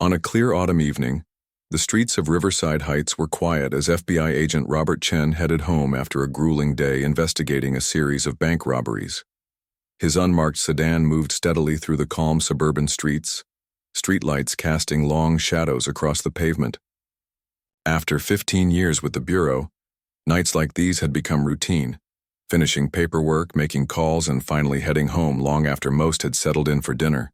On a clear autumn evening, the streets of Riverside Heights were quiet as FBI agent Robert Chen headed home after a grueling day investigating a series of bank robberies. His unmarked sedan moved steadily through the calm suburban streets, streetlights casting long shadows across the pavement. After 15 years with the Bureau, nights like these had become routine, finishing paperwork, making calls, and finally heading home long after most had settled in for dinner.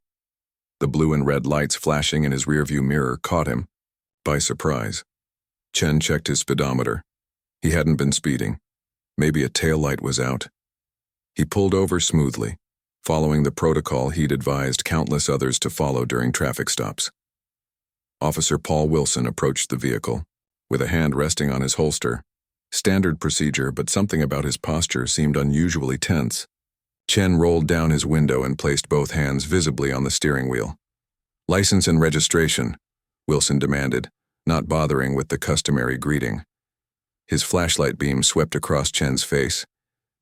The blue and red lights flashing in his rearview mirror caught him by surprise. Chen checked his speedometer. He hadn't been speeding. Maybe a taillight was out. He pulled over smoothly, following the protocol he'd advised countless others to follow during traffic stops. Officer Paul Wilson approached the vehicle, with a hand resting on his holster. Standard procedure, but something about his posture seemed unusually tense. Chen rolled down his window and placed both hands visibly on the steering wheel. "License and registration," Wilson demanded, not bothering with the customary greeting. His flashlight beam swept across Chen's face,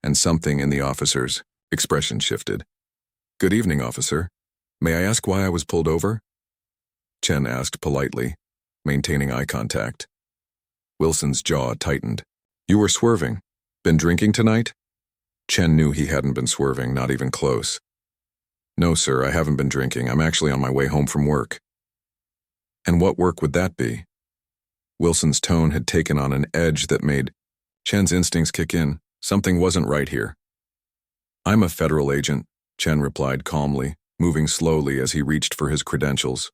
and something in the officer's expression shifted. "Good evening, officer. May I ask why I was pulled over?" Chen asked politely, maintaining eye contact. Wilson's jaw tightened. "You were swerving. Been drinking tonight?" Chen knew he hadn't been swerving, not even close. "No, sir, I haven't been drinking. I'm actually on my way home from work." "And what work would that be?" Wilson's tone had taken on an edge that made Chen's instincts kick in. Something wasn't right here. "I'm a federal agent," Chen replied calmly, moving slowly as he reached for his credentials.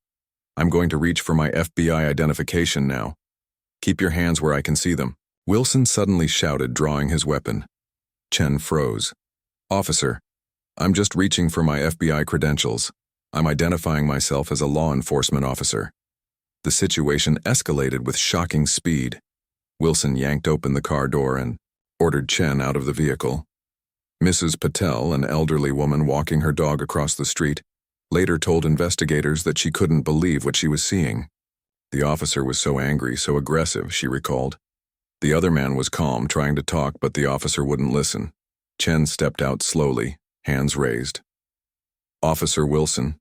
"I'm going to reach for my FBI identification now. Keep your hands where I can see them." Wilson suddenly shouted, drawing his weapon. Chen froze. "Officer, I'm just reaching for my FBI credentials. I'm identifying myself as a law enforcement officer." The situation escalated with shocking speed. Wilson yanked open the car door and ordered Chen out of the vehicle. Mrs. Patel, an elderly woman walking her dog across the street, later told investigators that she couldn't believe what she was seeing. The officer was so angry, so aggressive, she recalled. The other man was calm, trying to talk, but the officer wouldn't listen. Chen stepped out slowly, hands raised. "Officer Wilson,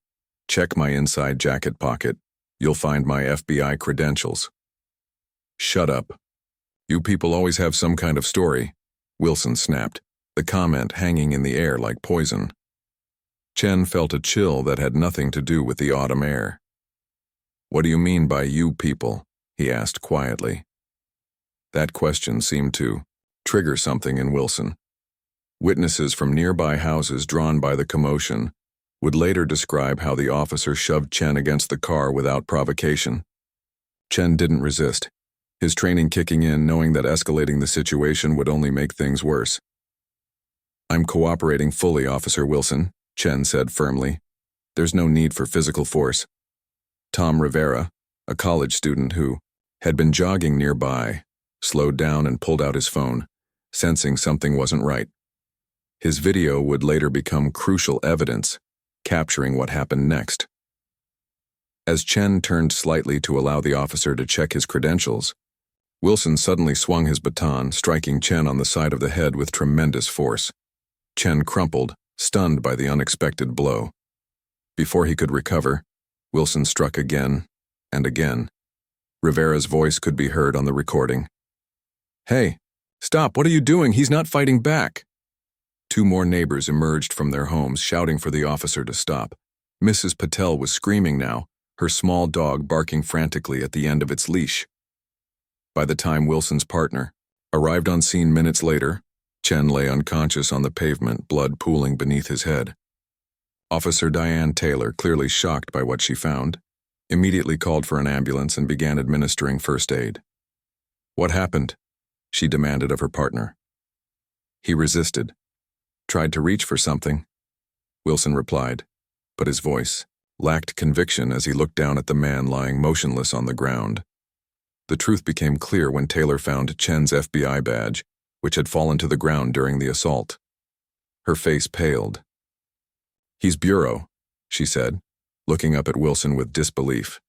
check my inside jacket pocket. You'll find my FBI credentials." "Shut up. You people always have some kind of story," Wilson snapped, the comment hanging in the air like poison. Chen felt a chill that had nothing to do with the autumn air. "What do you mean by you people?" he asked quietly. That question seemed to trigger something in Wilson. Witnesses from nearby houses drawn by the commotion would later describe how the officer shoved Chen against the car without provocation. Chen didn't resist, his training kicking in, knowing that escalating the situation would only make things worse. "I'm cooperating fully, Officer Wilson," Chen said firmly. "There's no need for physical force." Tom Rivera, a college student who had been jogging nearby, slowed down and pulled out his phone, sensing something wasn't right. His video would later become crucial evidence, capturing what happened next. As Chen turned slightly to allow the officer to check his credentials, Wilson suddenly swung his baton, striking Chen on the side of the head with tremendous force. Chen crumpled, stunned by the unexpected blow. Before he could recover, Wilson struck again and again. Rivera's voice could be heard on the recording. "Hey, stop, what are you doing? He's not fighting back." Two more neighbors emerged from their homes, shouting for the officer to stop. Mrs. Patel was screaming now, her small dog barking frantically at the end of its leash. By the time Wilson's partner arrived on scene minutes later, Chen lay unconscious on the pavement, blood pooling beneath his head. Officer Diane Taylor, clearly shocked by what she found, immediately called for an ambulance and began administering first aid. "What happened?" she demanded of her partner. He resisted, tried to reach for something, Wilson replied, but his voice lacked conviction as he looked down at the man lying motionless on the ground. The truth became clear when Taylor found Chen's FBI badge, which had fallen to the ground during the assault. Her face paled. "He's Bureau," she said, looking up at Wilson with disbelief.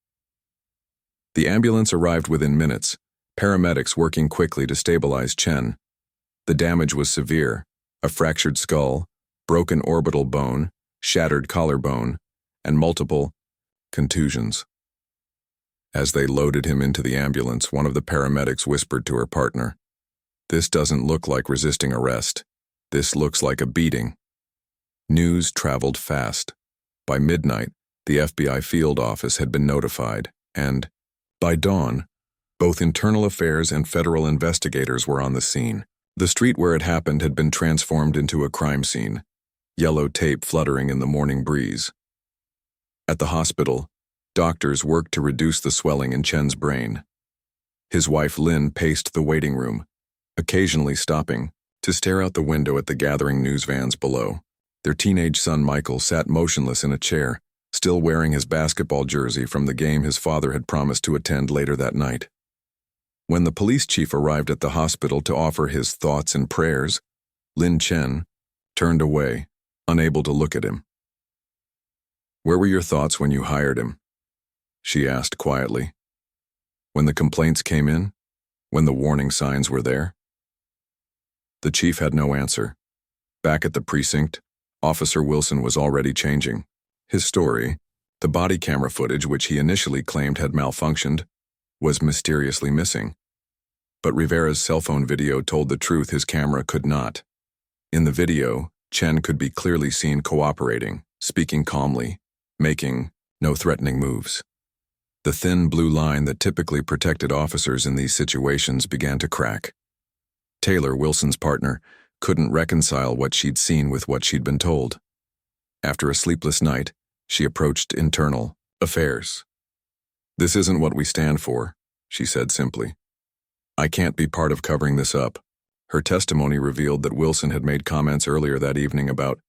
The ambulance arrived within minutes, paramedics working quickly to stabilize Chen. The damage was severe: a fractured skull, broken orbital bone, shattered collarbone, and multiple contusions. As they loaded him into the ambulance, one of the paramedics whispered to her partner, "This doesn't look like resisting arrest. This looks like a beating." News traveled fast. By midnight, the FBI field office had been notified, and, by dawn, both internal affairs and federal investigators were on the scene. The street where it happened had been transformed into a crime scene, yellow tape fluttering in the morning breeze. At the hospital, doctors worked to reduce the swelling in Chen's brain. His wife Lynn paced the waiting room, occasionally stopping to stare out the window at the gathering news vans below. Their teenage son Michael sat motionless in a chair, still wearing his basketball jersey from the game his father had promised to attend later that night. When the police chief arrived at the hospital to offer his thoughts and prayers, Lin Chen turned away, unable to look at him. "Where were your thoughts when you hired him?" she asked quietly. "When the complaints came in? When the warning signs were there?" The chief had no answer. Back at the precinct, Officer Wilson was already changing. His story, the body camera footage which he initially claimed had malfunctioned, was mysteriously missing. But Rivera's cell phone video told the truth his camera could not. In the video, Chen could be clearly seen cooperating, speaking calmly, making no threatening moves. The thin blue line that typically protected officers in these situations began to crack. Taylor, Wilson's partner, couldn't reconcile what she'd seen with what she'd been told. After a sleepless night, she approached internal affairs. "This isn't what we stand for," she said simply. "I can't be part of covering this up." Her testimony revealed that Wilson had made comments earlier that evening about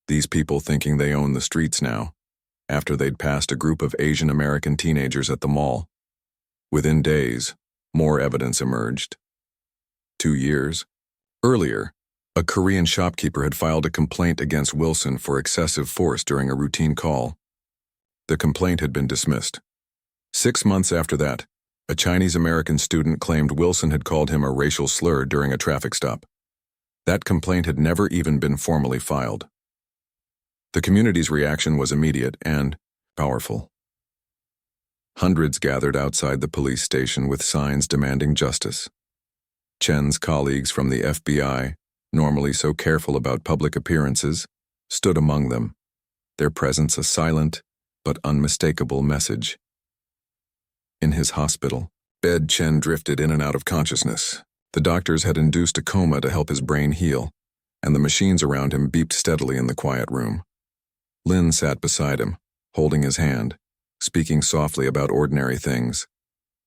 these people thinking they own the streets now, after they'd passed a group of Asian American teenagers at the mall. Within days, more evidence emerged. 2 years earlier, a Korean shopkeeper had filed a complaint against Wilson for excessive force during a routine call. The complaint had been dismissed. 6 months after that, a Chinese-American student claimed Wilson had called him a racial slur during a traffic stop. That complaint had never even been formally filed. The community's reaction was immediate and powerful. Hundreds gathered outside the police station with signs demanding justice. Chen's colleagues from the FBI, normally so careful about public appearances, stood among them, their presence a silent but unmistakable message. In his hospital bed, Chen drifted in and out of consciousness. The doctors had induced a coma to help his brain heal, and the machines around him beeped steadily in the quiet room. Lynn sat beside him, holding his hand, speaking softly about ordinary things.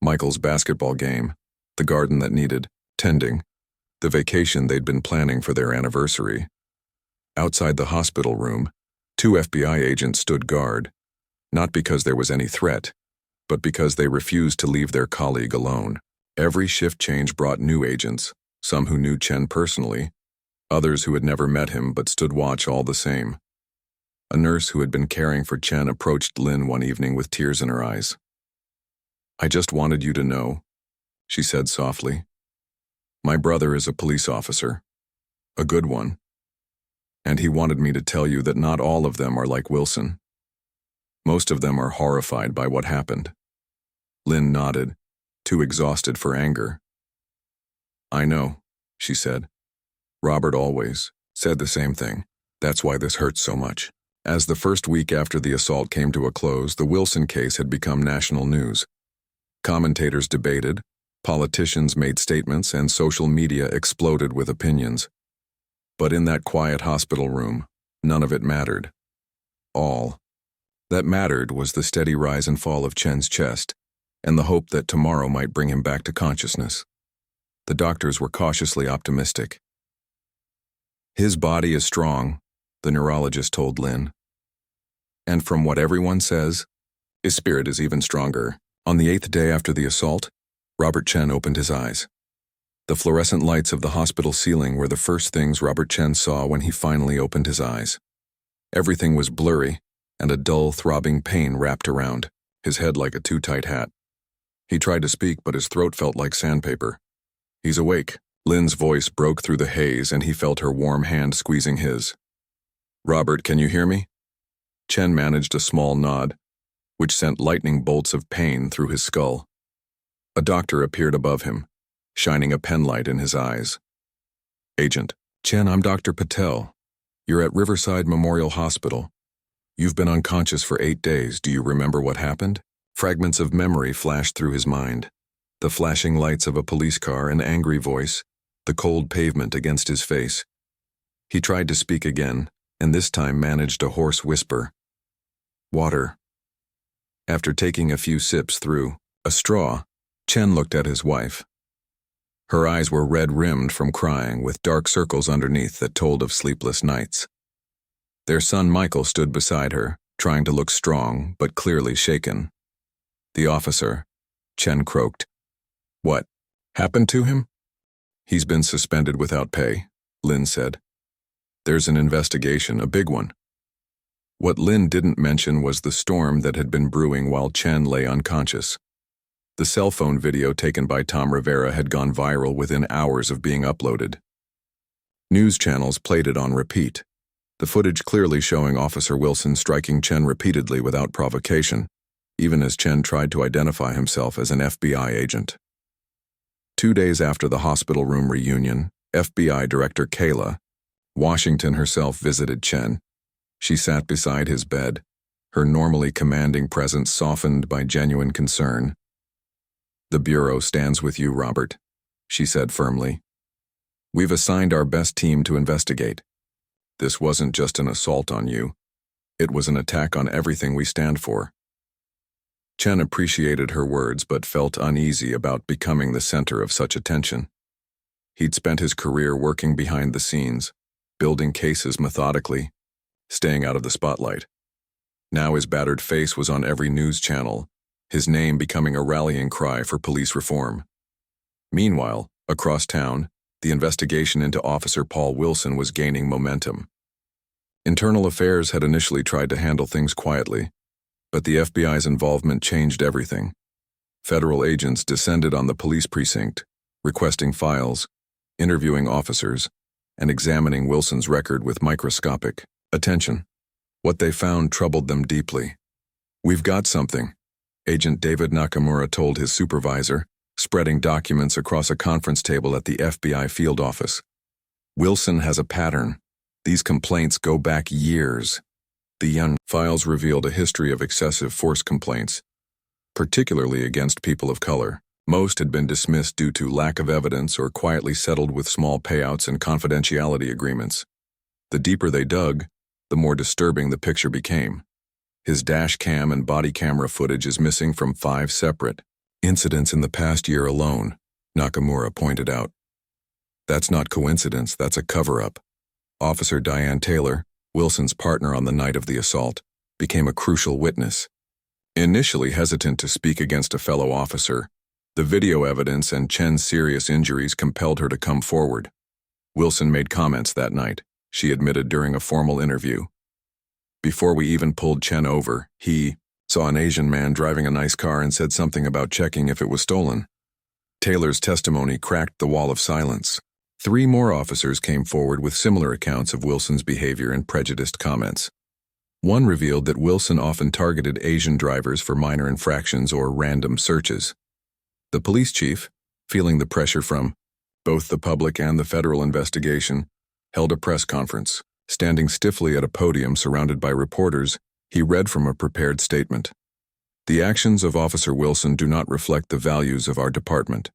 Michael's basketball game, the garden that needed tending, the vacation they'd been planning for their anniversary. Outside the hospital room, 2 FBI agents stood guard, not because there was any threat, but because they refused to leave their colleague alone. Every shift change brought new agents, some who knew Chen personally, others who had never met him but stood watch all the same. A nurse who had been caring for Chen approached Lynn one evening with tears in her eyes. "I just wanted you to know," she said softly. "My brother is a police officer, a good one, and he wanted me to tell you that not all of them are like Wilson. Most of them are horrified by what happened." Lynn nodded, too exhausted for anger. "I know," she said. "Robert always said the same thing. That's why this hurts so much." As the first week after the assault came to a close, the Wilson case had become national news. Commentators debated, politicians made statements, and social media exploded with opinions. But in that quiet hospital room, none of it mattered. All that mattered was the steady rise and fall of Chen's chest, and the hope that tomorrow might bring him back to consciousness. The doctors were cautiously optimistic. "His body is strong," the neurologist told Lynn. "And from what everyone says, his spirit is even stronger." On the 8th day after the assault, Robert Chen opened his eyes. The fluorescent lights of the hospital ceiling were the first things Robert Chen saw when he finally opened his eyes. Everything was blurry, and a dull, throbbing pain wrapped around his head like a too-tight hat. He tried to speak, but his throat felt like sandpaper. "He's awake." Lynn's voice broke through the haze, and he felt her warm hand squeezing his. "Robert, can you hear me?" Chen managed a small nod. which sent lightning bolts of pain through his skull. A doctor appeared above him, shining a penlight in his eyes. "Agent Chen, I'm Dr. Patel. You're at Riverside Memorial Hospital. You've been unconscious for 8 days. Do you remember what happened?" Fragments of memory flashed through his mind. The flashing lights of a police car, an angry voice, the cold pavement against his face. He tried to speak again, and this time managed a hoarse whisper. "Water." After taking a few sips through a straw, Chen looked at his wife. Her eyes were red-rimmed from crying, with dark circles underneath that told of sleepless nights. Their son Michael stood beside her, trying to look strong, but clearly shaken. "The officer," Chen croaked. "What happened to him?" "He's been suspended without pay," Lin said. "There's an investigation, a big one." What Lin didn't mention was the storm that had been brewing while Chen lay unconscious. The cell phone video taken by Tom Rivera had gone viral within hours of being uploaded. News channels played it on repeat, the footage clearly showing Officer Wilson striking Chen repeatedly without provocation, even as Chen tried to identify himself as an FBI agent. 2 days after the hospital room reunion, FBI Director Kayla, Washington herself, visited Chen. She sat beside his bed, her normally commanding presence softened by genuine concern. "The Bureau stands with you, Robert," she said firmly. "We've assigned our best team to investigate. This wasn't just an assault on you. It was an attack on everything we stand for." Chen appreciated her words but felt uneasy about becoming the center of such attention. He'd spent his career working behind the scenes, building cases methodically, staying out of the spotlight. Now his battered face was on every news channel, his name becoming a rallying cry for police reform. Meanwhile, across town, the investigation into Officer Paul Wilson was gaining momentum. Internal Affairs had initially tried to handle things quietly, but the FBI's involvement changed everything. Federal agents descended on the police precinct, requesting files, interviewing officers, and examining Wilson's record with microscopic attention. What they found troubled them deeply. "We've got something," Agent David Nakamura told his supervisor, spreading documents across a conference table at the FBI field office. "Wilson has a pattern. These complaints go back years." The young files revealed a history of excessive force complaints, particularly against people of color. Most had been dismissed due to lack of evidence or quietly settled with small payouts and confidentiality agreements. The deeper they dug, the more disturbing the picture became. His dash cam and body camera footage is missing from 5 separate incidents in the past year alone, Nakamura pointed out. "That's not coincidence, that's a cover-up." Officer Diane Taylor, Wilson's partner on the night of the assault, became a crucial witness. Initially hesitant to speak against a fellow officer, the video evidence and Chen's serious injuries compelled her to come forward. Wilson made comments that night, she admitted during a formal interview. "Before we even pulled Chen over, he saw an Asian man driving a nice car and said something about checking if it was stolen." Taylor's testimony cracked the wall of silence. 3 more officers came forward with similar accounts of Wilson's behavior and prejudiced comments. One revealed that Wilson often targeted Asian drivers for minor infractions or random searches. The police chief, feeling the pressure from both the public and the federal investigation, held a press conference. Standing stiffly at a podium surrounded by reporters, he read from a prepared statement. "The actions of Officer Wilson do not reflect the values of our department.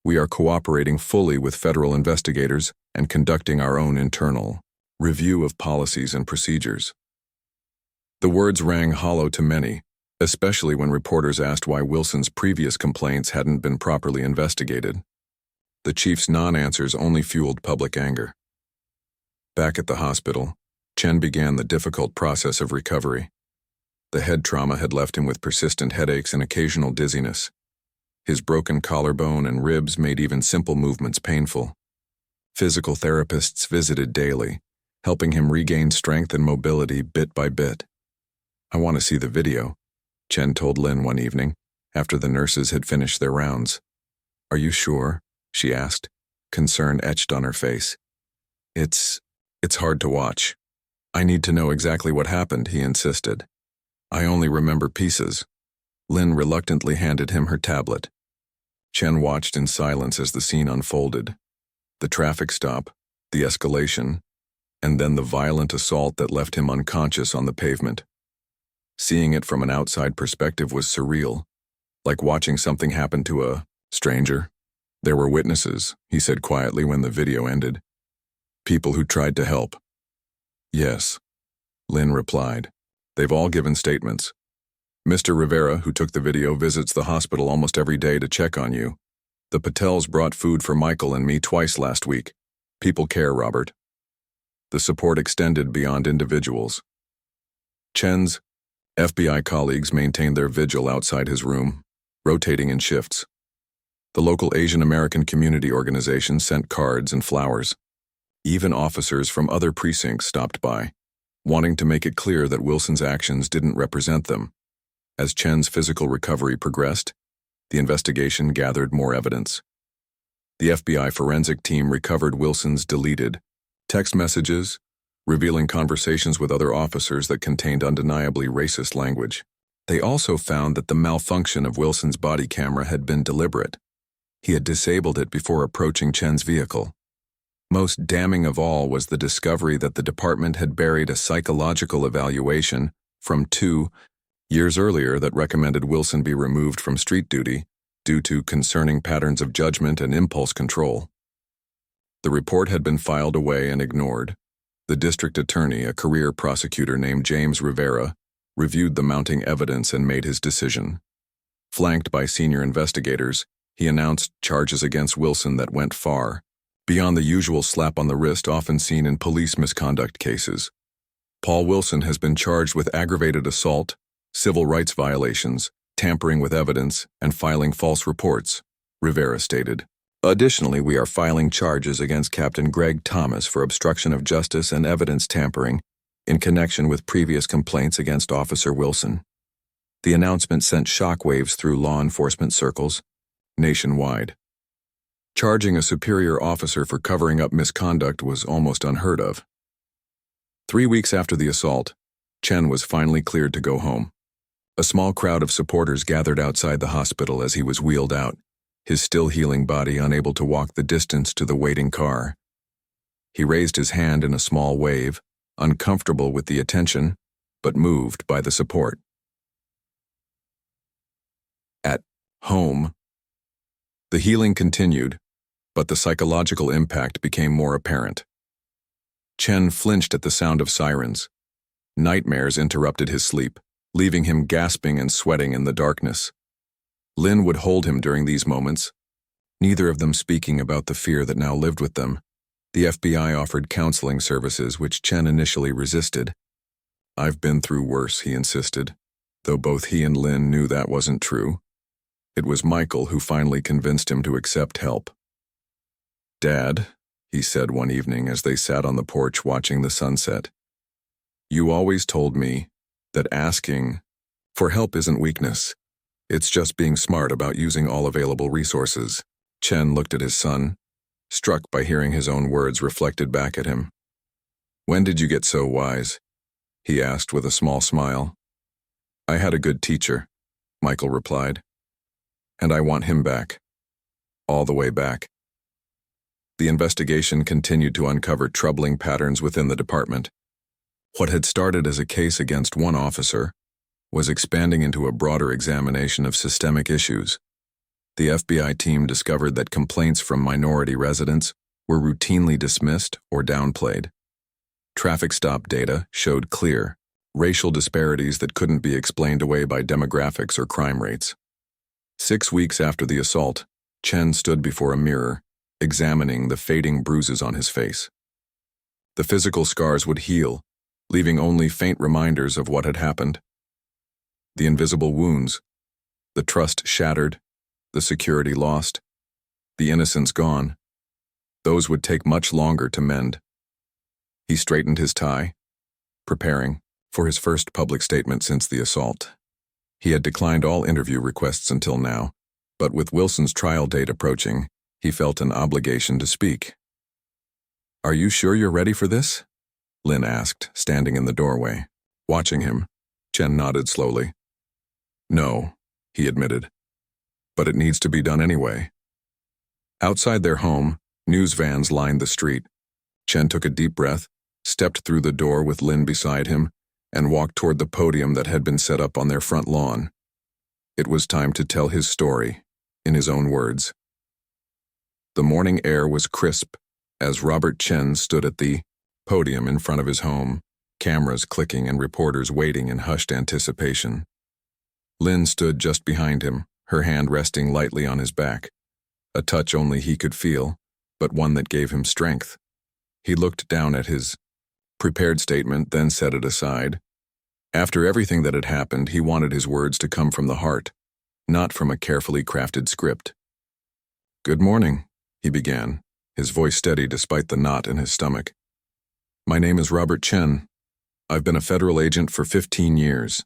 We are cooperating fully with federal investigators and conducting our own internal review of policies and procedures." The words rang hollow to many, especially when reporters asked why Wilson's previous complaints hadn't been properly investigated. The chief's non-answers only fueled public anger. Back at the hospital, Chen began the difficult process of recovery. The head trauma had left him with persistent headaches and occasional dizziness. His broken collarbone and ribs made even simple movements painful. Physical therapists visited daily, helping him regain strength and mobility bit by bit. "I want to see the video," Chen told Lin one evening, after the nurses had finished their rounds. "Are you sure?" she asked, concern etched on her face. It's hard to watch. I need to know exactly what happened," he insisted. I only remember pieces. Lynn reluctantly handed him her tablet. Chen watched in silence as the scene unfolded. The traffic stop, the escalation, and then the violent assault that left him unconscious on the pavement. Seeing it from an outside perspective was surreal, like watching something happen to a stranger. There were witnesses, he said quietly when the video ended. People who tried to help. Yes, Lynn replied. They've all given statements. Mr. Rivera, who took the video, visits the hospital almost every day to check on you. The Patels brought food for Michael and me twice last week. People care, Robert. The support extended beyond individuals. Chen's FBI colleagues maintained their vigil outside his room, rotating in shifts. The local Asian American community organization sent cards and flowers. Even officers from other precincts stopped by, wanting to make it clear that Wilson's actions didn't represent them. As Chen's physical recovery progressed, the investigation gathered more evidence. The FBI forensic team recovered Wilson's deleted text messages, revealing conversations with other officers that contained undeniably racist language. They also found that the malfunction of Wilson's body camera had been deliberate. He had disabled it before approaching Chen's vehicle. Most damning of all was the discovery that the department had buried a psychological evaluation from 2 years earlier that recommended Wilson be removed from street duty due to concerning patterns of judgment and impulse control. The report had been filed away and ignored. The district attorney, a career prosecutor named James Rivera, reviewed the mounting evidence and made his decision. Flanked by senior investigators, he announced charges against Wilson that went far, beyond the usual slap on the wrist often seen in police misconduct cases. Paul Wilson has been charged with aggravated assault, civil rights violations, tampering with evidence, and filing false reports, Rivera stated. Additionally, we are filing charges against Captain Greg Thomas for obstruction of justice and evidence tampering in connection with previous complaints against Officer Wilson. The announcement sent shockwaves through law enforcement circles nationwide. Charging a superior officer for covering up misconduct was almost unheard of. 3 weeks after the assault, Chen was finally cleared to go home. A small crowd of supporters gathered outside the hospital as he was wheeled out, his still healing body unable to walk the distance to the waiting car. He raised his hand in a small wave, uncomfortable with the attention, but moved by the support. At home, the healing continued, but the psychological impact became more apparent. Chen flinched at the sound of sirens. Nightmares interrupted his sleep, leaving him gasping and sweating in the darkness. Lynn would hold him during these moments, neither of them speaking about the fear that now lived with them. The FBI offered counseling services, which Chen initially resisted. I've been through worse, he insisted, though both he and Lynn knew that wasn't true. It was Michael who finally convinced him to accept help. Dad, he said one evening as they sat on the porch watching the sunset, you always told me that asking for help isn't weakness. It's just being smart about using all available resources. Chen looked at his son, struck by hearing his own words reflected back at him. When did you get so wise? He asked with a small smile. I had a good teacher, Michael replied. And I want him back. All the way back. The investigation continued to uncover troubling patterns within the department. What had started as a case against one officer was expanding into a broader examination of systemic issues. The FBI team discovered that complaints from minority residents were routinely dismissed or downplayed. Traffic stop data showed clear racial disparities that couldn't be explained away by demographics or crime rates. 6 weeks after the assault, Chen stood before a mirror, examining the fading bruises on his face. The physical scars would heal, leaving only faint reminders of what had happened. The invisible wounds, the trust shattered, the security lost, the innocence gone. Those would take much longer to mend. He straightened his tie, preparing for his first public statement since the assault. He had declined all interview requests until now, but with Wilson's trial date approaching, he felt an obligation to speak. Are you sure you're ready for this? Lynn asked, standing in the doorway. Watching him, Chen nodded slowly. No, he admitted. But it needs to be done anyway. Outside their home, news vans lined the street. Chen took a deep breath, stepped through the door with Lin beside him, and walked toward the podium that had been set up on their front lawn. It was time to tell his story, in his own words. The morning air was crisp as Robert Chen stood at the podium in front of his home, cameras clicking and reporters waiting in hushed anticipation. Lin stood just behind him, her hand resting lightly on his back, a touch only he could feel, but one that gave him strength. He looked down at his prepared statement, then set it aside. After everything that had happened, he wanted his words to come from the heart, not from a carefully crafted script. "Good morning," he began, his voice steady despite the knot in his stomach. "My name is Robert Chen. I've been a federal agent for 15 years.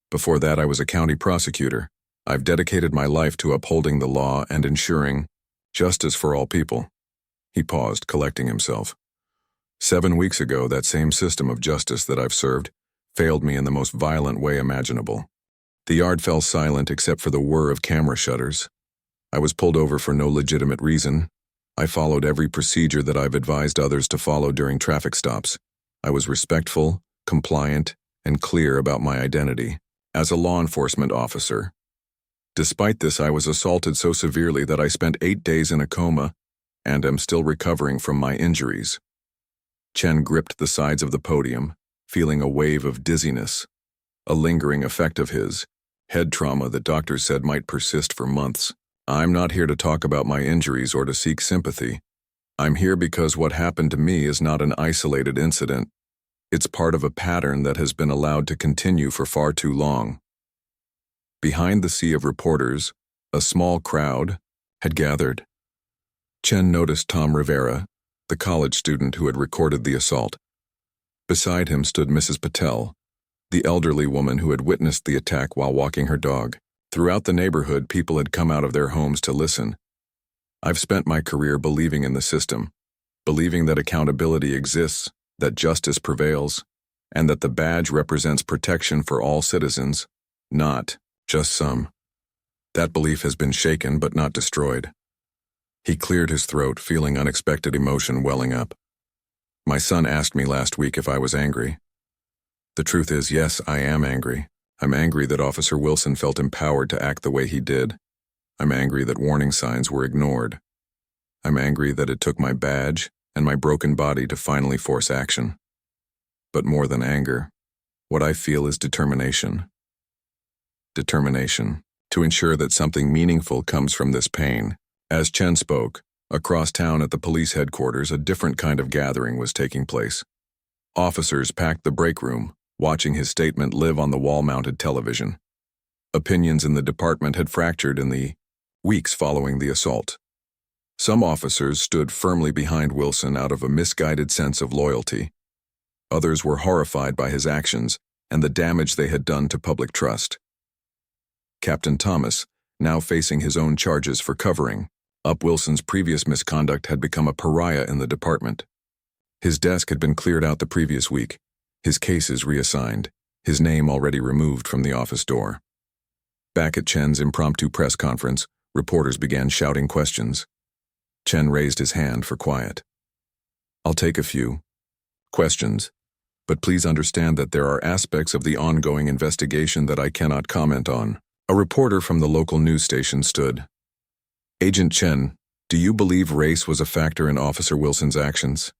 Before that, I was a county prosecutor. I've dedicated my life to upholding the law and ensuring justice for all people." He paused, collecting himself. 7 weeks ago, that same system of justice that I've served failed me in the most violent way imaginable. The yard fell silent except for the whir of camera shutters. I was pulled over for no legitimate reason. I followed every procedure that I've advised others to follow during traffic stops. I was respectful, compliant, and clear about my identity as a law enforcement officer. Despite this, I was assaulted so severely that I spent 8 days in a coma and am still recovering from my injuries. Chen gripped the sides of the podium, feeling a wave of dizziness, a lingering effect of his head trauma that doctors said might persist for months. "I'm not here to talk about my injuries or to seek sympathy. I'm here because what happened to me is not an isolated incident. It's part of a pattern that has been allowed to continue for far too long." Behind the sea of reporters, a small crowd had gathered. Chen noticed Tom Rivera, the college student who had recorded the assault. Beside him stood Mrs. Patel, the elderly woman who had witnessed the attack while walking her dog. Throughout the neighborhood, people had come out of their homes to listen. I've spent my career believing in the system, believing that accountability exists, that justice prevails, and that the badge represents protection for all citizens, not just some. That belief has been shaken but not destroyed. He cleared his throat, feeling unexpected emotion welling up. "My son asked me last week if I was angry. The truth is, yes, I am angry. I'm angry that Officer Wilson felt empowered to act the way he did. I'm angry that warning signs were ignored. I'm angry that it took my badge and my broken body to finally force action. But more than anger, what I feel is determination. Determination to ensure that something meaningful comes from this pain." As Chen spoke, across town at the police headquarters, a different kind of gathering was taking place. Officers packed the break room, watching his statement live on the wall-mounted television. Opinions in the department had fractured in the weeks following the assault. Some officers stood firmly behind Wilson out of a misguided sense of loyalty. Others were horrified by his actions and the damage they had done to public trust. Captain Thomas, now facing his own charges for covering up Wilson's previous misconduct, had become a pariah in the department. His desk had been cleared out the previous week, his cases reassigned, his name already removed from the office door. Back at Chen's impromptu press conference, reporters began shouting questions. Chen raised his hand for quiet. "I'll take a few questions, but please understand that there are aspects of the ongoing investigation that I cannot comment on." A reporter from the local news station stood. "Agent Chen, do you believe race was a factor in Officer Wilson's actions?"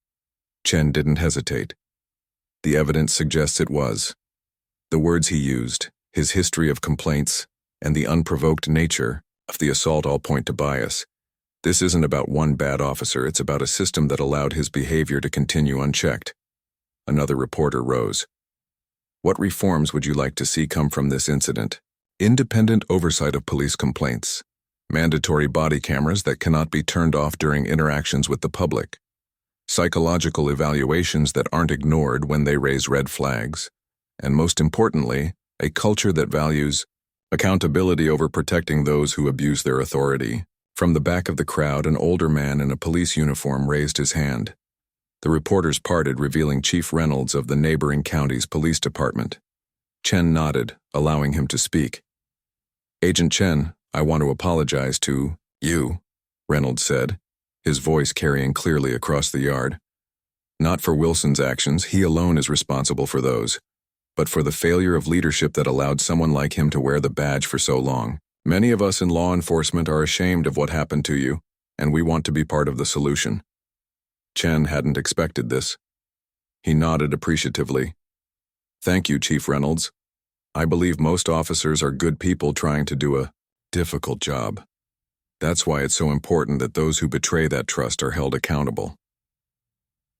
Chen didn't hesitate. "The evidence suggests it was. The words he used, his history of complaints, and the unprovoked nature of the assault all point to bias. This isn't about one bad officer, it's about a system that allowed his behavior to continue unchecked." Another reporter rose. "What reforms would you like to see come from this incident?" "Independent oversight of police complaints. Mandatory body cameras that cannot be turned off during interactions with the public. Psychological evaluations that aren't ignored when they raise red flags. And most importantly, a culture that values accountability over protecting those who abuse their authority." From the back of the crowd, an older man in a police uniform raised his hand. The reporters parted, revealing Chief Reynolds of the neighboring county's police department. Chen nodded, allowing him to speak. "Agent Chen, I want to apologize to you," Reynolds said, his voice carrying clearly across the yard. "Not for Wilson's actions, he alone is responsible for those, but for the failure of leadership that allowed someone like him to wear the badge for so long. Many of us in law enforcement are ashamed of what happened to you, and we want to be part of the solution." Chen hadn't expected this. He nodded appreciatively. "Thank you, Chief Reynolds. I believe most officers are good people trying to do a difficult job. That's why it's so important that those who betray that trust are held accountable."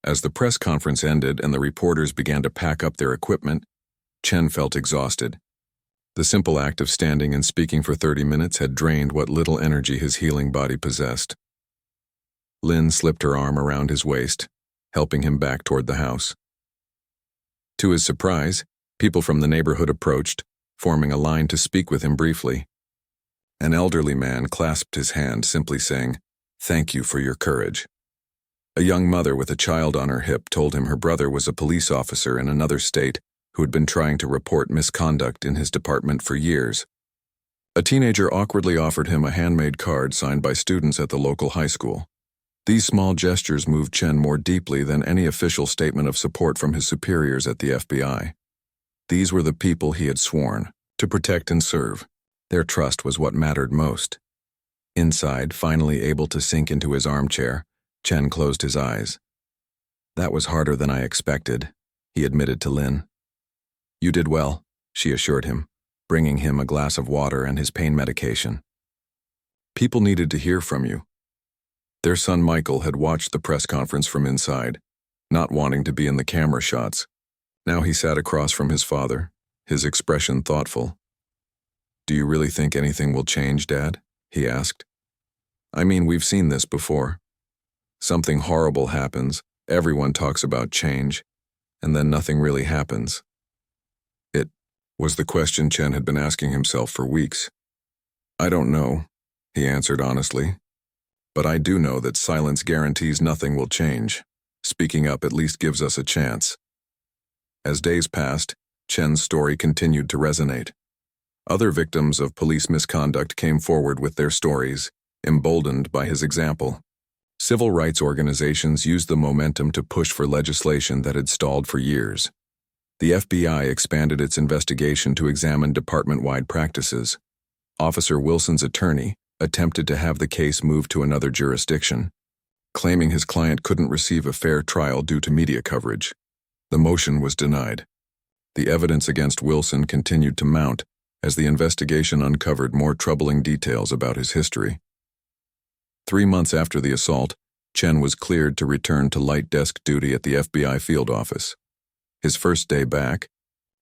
As the press conference ended and the reporters began to pack up their equipment, Chen felt exhausted. The simple act of standing and speaking for 30 minutes had drained what little energy his healing body possessed. Lynn slipped her arm around his waist, helping him back toward the house. To his surprise, people from the neighborhood approached, forming a line to speak with him briefly. An elderly man clasped his hand, simply saying, "Thank you for your courage." A young mother with a child on her hip told him her brother was a police officer in another state who had been trying to report misconduct in his department for years. A teenager awkwardly offered him a handmade card signed by students at the local high school. These small gestures moved Chen more deeply than any official statement of support from his superiors at the FBI. These were the people he had sworn to protect and serve. Their trust was what mattered most. Inside, finally able to sink into his armchair, Chen closed his eyes. "That was harder than I expected," he admitted to Lynn. "You did well," she assured him, bringing him a glass of water and his pain medication. People needed to hear from you. Their son Michael had watched the press conference from inside, not wanting to be in the camera shots. Now he sat across from his father, his expression thoughtful. "Do you really think anything will change, Dad?" he asked. "I mean, we've seen this before. Something horrible happens, everyone talks about change, and then nothing really happens." It was the question Chen had been asking himself for weeks. "I don't know," he answered honestly. "But I do know that silence guarantees nothing will change. Speaking up at least gives us a chance." As days passed, Chen's story continued to resonate. Other victims of police misconduct came forward with their stories, emboldened by his example. Civil rights organizations used the momentum to push for legislation that had stalled for years. The FBI expanded its investigation to examine department-wide practices. Officer Wilson's attorney attempted to have the case moved to another jurisdiction, claiming his client couldn't receive a fair trial due to media coverage. The motion was denied. The evidence against Wilson continued to mount as the investigation uncovered more troubling details about his history. 3 months after the assault, Chen was cleared to return to light desk duty at the FBI field office. His first day back,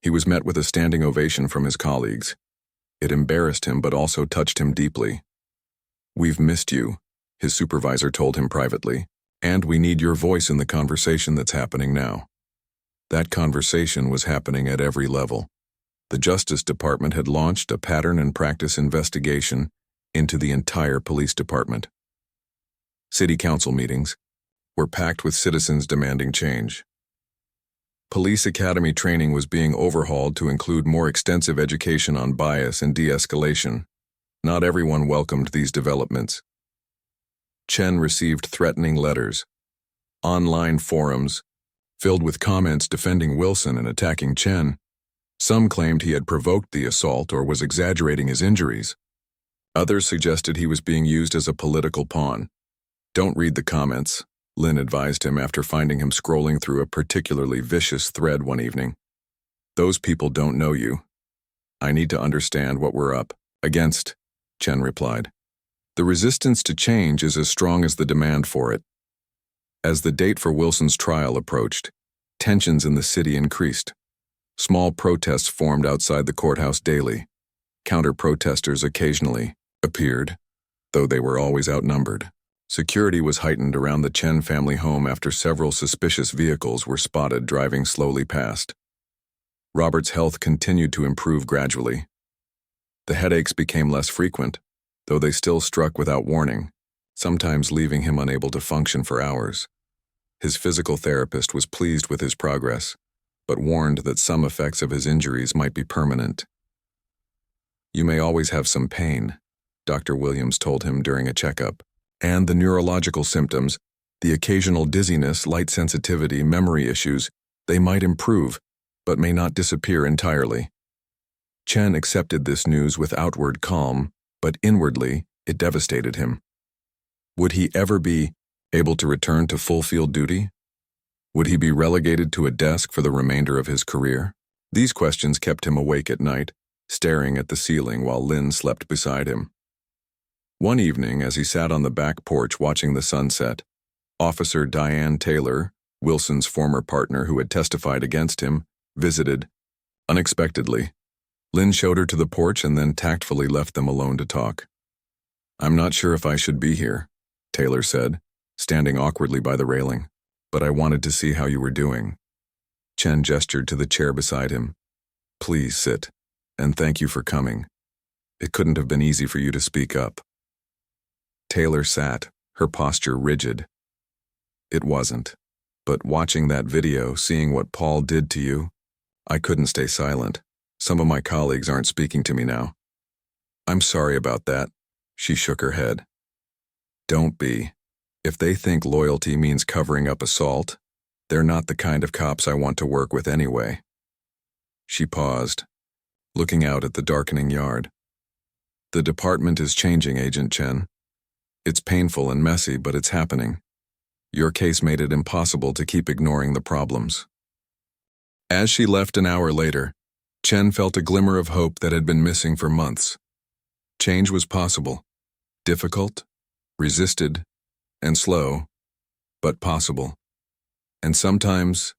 he was met with a standing ovation from his colleagues. It embarrassed him but also touched him deeply. "We've missed you," his supervisor told him privately, "and we need your voice in the conversation that's happening now." That conversation was happening at every level. The Justice Department had launched a pattern and practice investigation into the entire police department. City council meetings were packed with citizens demanding change. Police academy training was being overhauled to include more extensive education on bias and de-escalation. Not everyone welcomed these developments. Chen received threatening letters, online forums, filled with comments defending Wilson and attacking Chen. Some claimed he had provoked the assault or was exaggerating his injuries. Others suggested he was being used as a political pawn. "Don't read the comments," Lynn advised him after finding him scrolling through a particularly vicious thread one evening. "Those people don't know you. I need to understand what we're up against," Chen replied. "The resistance to change is as strong as the demand for it." As the date for Wilson's trial approached, tensions in the city increased. Small protests formed outside the courthouse daily. Counter-protesters occasionally appeared, though they were always outnumbered. Security was heightened around the Chen family home after several suspicious vehicles were spotted driving slowly past. Robert's health continued to improve gradually. The headaches became less frequent, though they still struck without warning, sometimes leaving him unable to function for hours. His physical therapist was pleased with his progress, but warned that some effects of his injuries might be permanent. "You may always have some pain," Dr. Williams told him during a checkup, "and the neurological symptoms, the occasional dizziness, light sensitivity, memory issues, they might improve, but may not disappear entirely." Chen accepted this news with outward calm, but inwardly, it devastated him. Would he ever be able to return to full field duty? Would he be relegated to a desk for the remainder of his career? These questions kept him awake at night, staring at the ceiling while Lynn slept beside him. One evening, as he sat on the back porch watching the sunset, Officer Diane Taylor, Wilson's former partner who had testified against him, visited. Unexpectedly, Lynn showed her to the porch and then tactfully left them alone to talk. "I'm not sure if I should be here," Taylor said, standing awkwardly by the railing, "but I wanted to see how you were doing." Chen gestured to the chair beside him. "Please sit, and thank you for coming. It couldn't have been easy for you to speak up." Taylor sat, her posture rigid. "It wasn't. But watching that video, seeing what Paul did to you, I couldn't stay silent. Some of my colleagues aren't speaking to me now." "I'm sorry about that." She shook her head. "Don't be. If they think loyalty means covering up assault, they're not the kind of cops I want to work with anyway." She paused, looking out at the darkening yard. "The department is changing, Agent Chen. It's painful and messy, but it's happening. Your case made it impossible to keep ignoring the problems." As she left an hour later, Chen felt a glimmer of hope that had been missing for months. Change was possible. Difficult, resisted, and slow, but possible. And sometimes,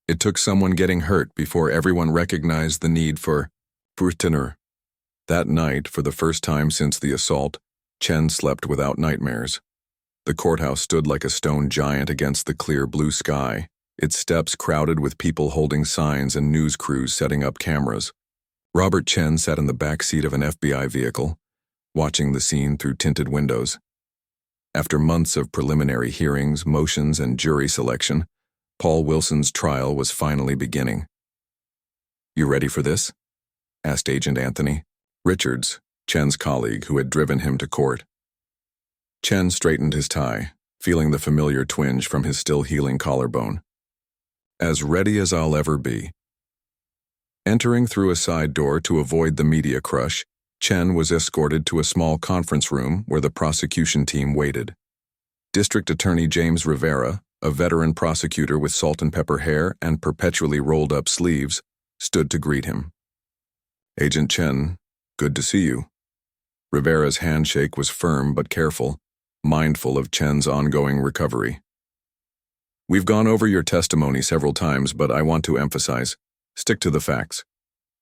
it took someone getting hurt before everyone recognized the need for Furtner. That night, for the first time since the assault, Chen slept without nightmares. The courthouse stood like a stone giant against the clear blue sky, its steps crowded with people holding signs and news crews setting up cameras. Robert Chen sat in the back seat of an FBI vehicle, watching the scene through tinted windows. After months of preliminary hearings, motions, and jury selection, Paul Wilson's trial was finally beginning. "You ready for this?" asked Agent Anthony Richards, Chen's colleague who had driven him to court. Chen straightened his tie, feeling the familiar twinge from his still-healing collarbone. "As ready as I'll ever be." Entering through a side door to avoid the media crush, Chen was escorted to a small conference room where the prosecution team waited. District Attorney James Rivera, a veteran prosecutor with salt and pepper hair and perpetually rolled-up sleeves, stood to greet him. "Agent Chen, good to see you." Rivera's handshake was firm but careful, mindful of Chen's ongoing recovery. "We've gone over your testimony several times, but I want to emphasize, stick to the facts.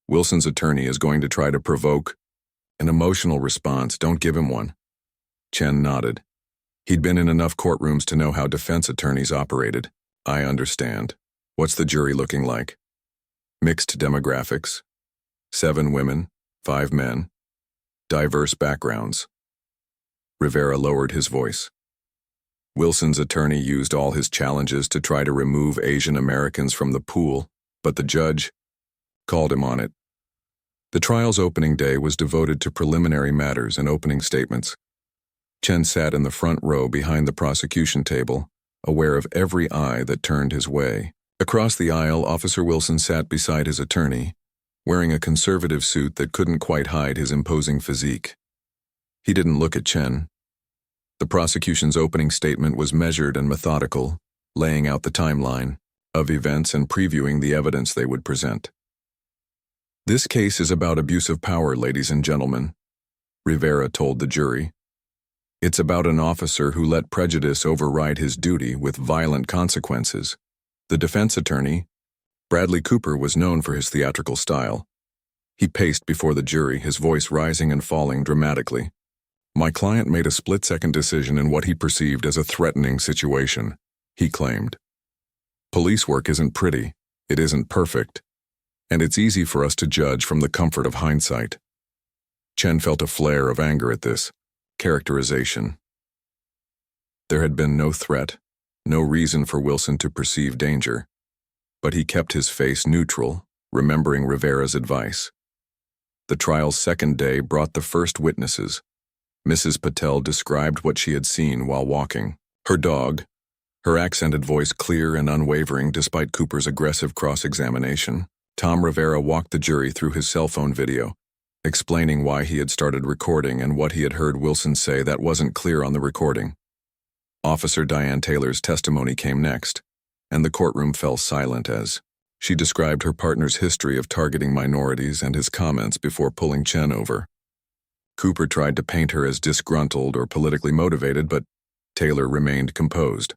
Wilson's attorney is going to try to provoke an emotional response. Don't give him one." Chen nodded. He'd been in enough courtrooms to know how defense attorneys operated. "I understand. What's the jury looking like?" "Mixed demographics. 7 women, 5 men. Diverse backgrounds." Rivera lowered his voice. Wilson's attorney used all his challenges to try to remove Asian Americans from the pool, but the judge called him on it. The trial's opening day was devoted to preliminary matters and opening statements. Chen sat in the front row behind the prosecution table, aware of every eye that turned his way. Across the aisle, Officer Wilson sat beside his attorney, wearing a conservative suit that couldn't quite hide his imposing physique. He didn't look at Chen. The prosecution's opening statement was measured and methodical, laying out the timeline of events and previewing the evidence they would present. "This case is about abuse of power, ladies and gentlemen," Rivera told the jury. "It's about an officer who let prejudice override his duty with violent consequences." The defense attorney, Bradley Cooper, was known for his theatrical style. He paced before the jury, his voice rising and falling dramatically. "My client made a split-second decision in what he perceived as a threatening situation," he claimed. "Police work isn't pretty, it isn't perfect, and it's easy for us to judge from the comfort of hindsight." Chen felt a flare of anger at this characterization. There had been no threat, no reason for Wilson to perceive danger. but he kept his face neutral, remembering Rivera's advice. The trial's second day brought the first witnesses. Mrs. Patel described what she had seen while walking. Her dog, her accented voice clear and unwavering despite Cooper's aggressive cross-examination. Tom Rivera walked the jury through his cell phone video, explaining why he had started recording and what he had heard Wilson say that wasn't clear on the recording. Officer Diane Taylor's testimony came next, and the courtroom fell silent as she described her partner's history of targeting minorities and his comments before pulling Chen over. Cooper tried to paint her as disgruntled or politically motivated, but Taylor remained composed.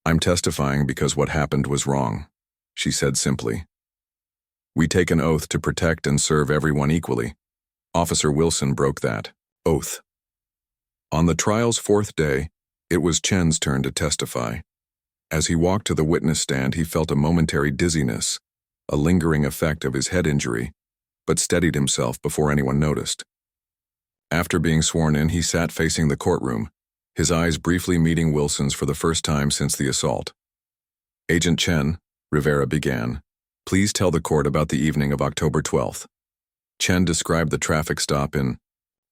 "I'm testifying because what happened was wrong," she said simply. "We take an oath to protect and serve everyone equally." Officer Wilson broke that oath. On the trial's fourth day, it was Chen's turn to testify. As he walked to the witness stand, he felt a momentary dizziness, a lingering effect of his head injury, but steadied himself before anyone noticed. After being sworn in, he sat facing the courtroom, his eyes briefly meeting Wilson's for the first time since the assault. "Agent Chen," Rivera began, "please tell the court about the evening of October 12th. Chen described the traffic stop in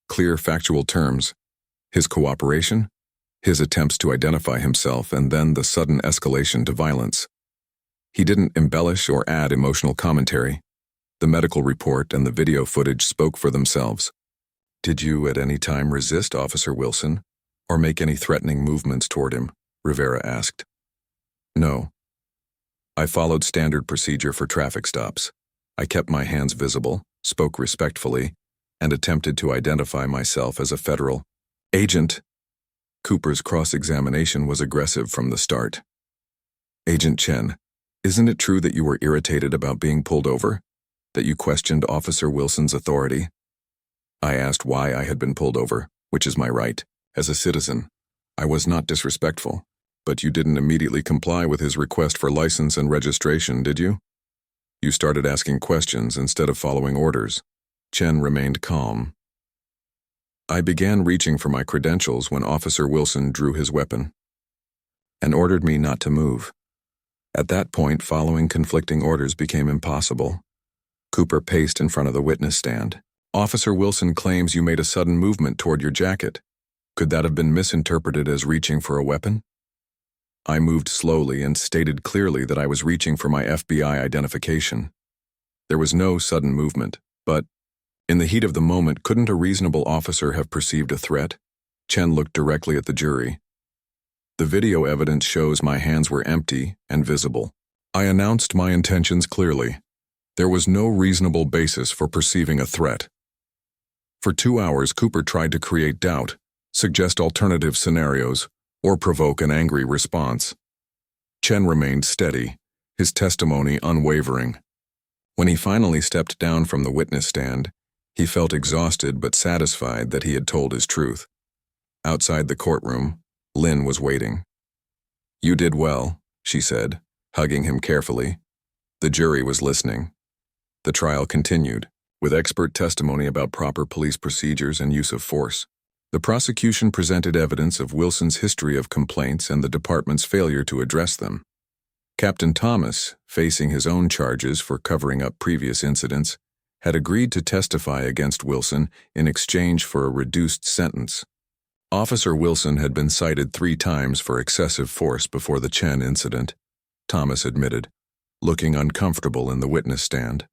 clear, factual terms. His cooperation, his attempts to identify himself, and then the sudden escalation to violence. He didn't embellish or add emotional commentary. The medical report and the video footage spoke for themselves." "Did you at any time resist Officer Wilson, or make any threatening movements toward him?" Rivera asked. "No. I followed standard procedure for traffic stops. I kept my hands visible, spoke respectfully, and attempted to identify myself as a federal agent." Cooper's cross-examination was aggressive from the start. "Agent Chen, isn't it true that you were irritated about being pulled over? That you questioned Officer Wilson's authority?" "I asked why I had been pulled over, which is my right. As a citizen, I was not disrespectful, but you didn't immediately comply with his request for license and registration, did you? You started asking questions instead of following orders." Chen remained calm. "I began reaching for my credentials when Officer Wilson drew his weapon and ordered me not to move. At that point, following conflicting orders became impossible." Cooper paced in front of the witness stand. "Officer Wilson claims you made a sudden movement toward your jacket. Could that have been misinterpreted as reaching for a weapon?" "I moved slowly and stated clearly that I was reaching for my FBI identification. There was no sudden movement, but in the heat of the moment, couldn't a reasonable officer have perceived a threat?" Chen looked directly at the jury. "The video evidence shows my hands were empty and visible. I announced my intentions clearly. There was no reasonable basis for perceiving a threat." For 2 hours, Cooper tried to create doubt, suggest alternative scenarios, or provoke an angry response. Chen remained steady, his testimony unwavering. When he finally stepped down from the witness stand, he felt exhausted but satisfied that he had told his truth. Outside the courtroom, Lynn was waiting. "You did well," she said, hugging him carefully. The jury was listening. The trial continued, with expert testimony about proper police procedures and use of force. The prosecution presented evidence of Wilson's history of complaints and the department's failure to address them. Captain Thomas, facing his own charges for covering up previous incidents, had agreed to testify against Wilson in exchange for a reduced sentence. Officer Wilson had been cited 3 times for excessive force before the Chen incident, Thomas admitted, looking uncomfortable in the witness stand.